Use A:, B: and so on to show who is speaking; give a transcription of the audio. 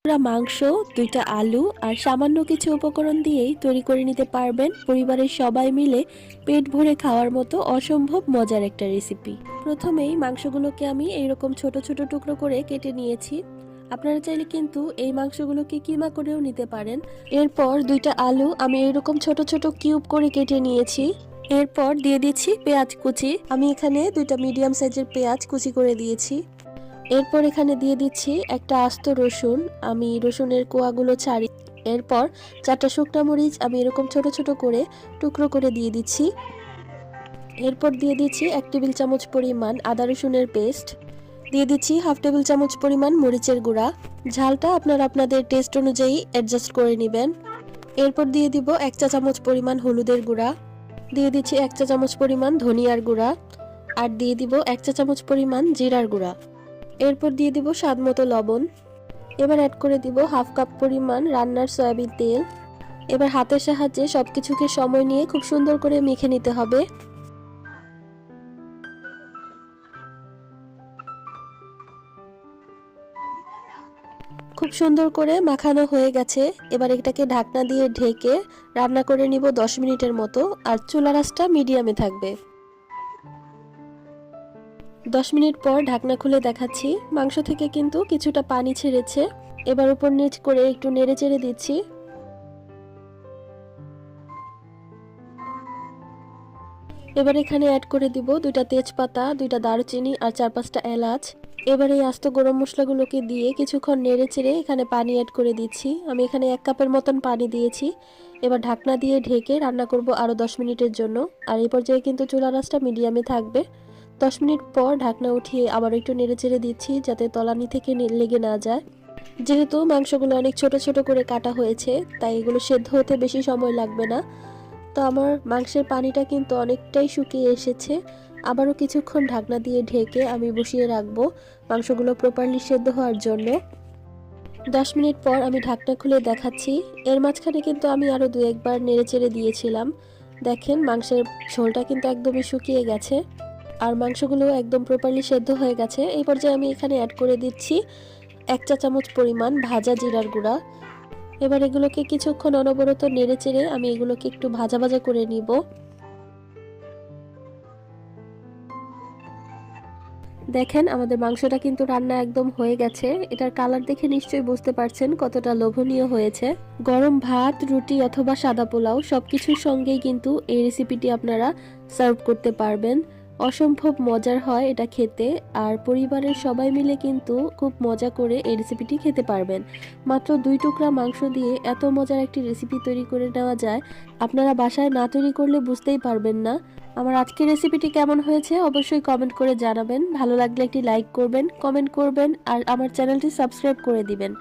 A: মাংস, ২টা আলু আর সামান্য কিছু উপকরণ দিয়েই তৈরি করে নিতে পারবেন পরিবারের সবাই মিলে পেট ভরে খাওয়ার মতো অসম্ভব মজার একটা রেসিপি। প্রথমেই মাংসগুলোকে আমি এইরকম ছোট ছোট টুকরো করে কেটে নিয়েছি। আপনারা চাইলে কিন্তু এই মাংসগুলোকে কিমা করেও নিতে পারেন। এরপর ২টা আলু আমি এইরকম ছোট ছোট কিউব করে কেটে নিয়েছি। এরপর দিয়ে দিচ্ছি পেঁয়াজ কুচি। আমি এখানে 2টা মিডিয়াম সাইজের পেঁয়াজ কুচি করে দিয়েছি। এরপর এখানে দিয়ে দিচ্ছি একটা আস্ত রসুন, আমি রসুনের কোয়াগুলো ছাড়ি। এরপর 4টা শুকনো মরিচ আমি এরকম ছোট ছোট করে টুকরো করে দিয়ে দিচ্ছি। এরপর দিয়ে দিচ্ছি 1 টেবিল চামচ পরিমাণ আদা রসুনের পেস্ট, দিয়ে দিচ্ছি 1/2 টেবিল চামচ পরিমাণ মরিচের গুঁড়া। ঝালটা আপনারা আপনাদের টেস্ট অনুযায়ী অ্যাডজাস্ট করে নেবেন। এরপর দিয়ে দিব 1 চা চামচ পরিমাণ হলুদের গুঁড়া, দিয়ে দিচ্ছি 1 চা চামচ পরিমাণ ধনিয়ার গুঁড়া, আর দিয়ে দিব 1 চা চামচ পরিমাণ জিরার গুঁড়া। এরপর দিয়ে দিব স্বাদ মতো লবণ। এবার অ্যাড করে দিব 1/2 কাপ পরিমাণ রান্নার সয়াবিন তেল। এবার হাতের সাহায্যে সবকিছুকে সময় নিয়ে খুব সুন্দর করে মেখে নিতে হবে। খুব সুন্দর করে মাখানো হয়ে গেছে। এবার এটাকে ঢাকনা দিয়ে ঢেকে রান্না করে নিব 10 মিনিটের মতো, আর চুলার আঁচটা মিডিয়ামে থাকবে। 10 মিনিট পর ঢাকনা খুলে দেখাচ্ছি, মাংস থেকে কিন্তু কিছুটা পানি ছেড়েছে। এবার উপর নিচ করে একটু নেড়ে চেড়ে দিচ্ছি। এবার এখানে অ্যাড করে দিব 2টা তেজপাতা, 2টা দারুচিনি আর 4-5টা এলাচ। এবার এই আস্ত গরম মশলাগুলোকে দিয়ে কিছুক্ষণ নেড়ে চেড়ে এখানে পানি অ্যাড করে দিচ্ছি। আমি এখানে 1 কাপের মতন পানি দিয়েছি। এবার ঢাকনা দিয়ে ঢেকে রান্না করব আরও 10 মিনিটের জন্য, আর এই পর্যায়ে কিন্তু চুলার আঁচটা মিডিয়ামে থাকবে। 10 মিনিট পর ঢাকনা উঠিয়ে আবার একটু নেড়ে চেড়ে দিচ্ছি যাতে তলানি থেকে লেগে না যায়। যেহেতু মাংসগুলো অনেক ছোট ছোট করে কাটা হয়েছে, তাই এগুলো সেদ্ধ হতে বেশি সময় লাগবে না। তো আমার মাংসের পানিটা কিন্তু অনেকটাই শুকিয়ে এসেছে। আবারও কিছুক্ষণ ঢাকনা দিয়ে ঢেকে আমি বসিয়ে রাখবো মাংসগুলো প্রপারলি সেদ্ধ হওয়ার জন্য। 10 মিনিট পর আমি ঢাকনা খুলে দেখাচ্ছি। এর মাঝখানে কিন্তু আমি আরও 2-1 বার নেড়ে চেড়ে দিয়েছিলাম। দেখেন মাংসের ঝোলটা কিন্তু একদমই শুকিয়ে গেছে, আর মাংসগুলো একদম প্রপারলি সেদ্ধ হয়ে গেছে। এই পর্যায়ে আমি এখানে অ্যাড করে দিচ্ছি 1 চা চামচ পরিমাণ ভাজা জিরার গুঁড়া। এবার এগুলোকে কিছুক্ষণ অনবরত নেড়ে চেড়ে আমি এগুলোকে একটু ভাজা ভাজা করে নিব। দেখেন আমাদের মাংসটা কিন্তু রান্না একদম হয়ে গেছে। এটার কালার দেখে নিশ্চয়ই বুঝতে পারছেন কতটা লোভনীয় হয়েছে। গরম ভাত, রুটি অথবা সাদা পোলাও সবকিছুর সঙ্গেই কিন্তু এই রেসিপিটি আপনারা সার্ভ করতে পারবেন। অসম্ভব মজার হয় এটা খেতে, আর পরিবারের সবাই মিলে কিন্তু খুব মজা করে এই রেসিপিটি খেতে পারবেন। মাত্র 2 টুকরা মাংস দিয়ে এত মজার একটি রেসিপি তৈরি করে নেওয়া যায়, আপনারা বাসায় না তৈরি করলে বুঝতেই পারবেন না। আমার আজকের রেসিপিটি কেমন হয়েছে অবশ্যই কমেন্ট করে জানাবেন। ভালো লাগলে একটি লাইক করবেন, কমেন্ট করবেন, আর আমার চ্যানেলটি সাবস্ক্রাইব করে দিবেন।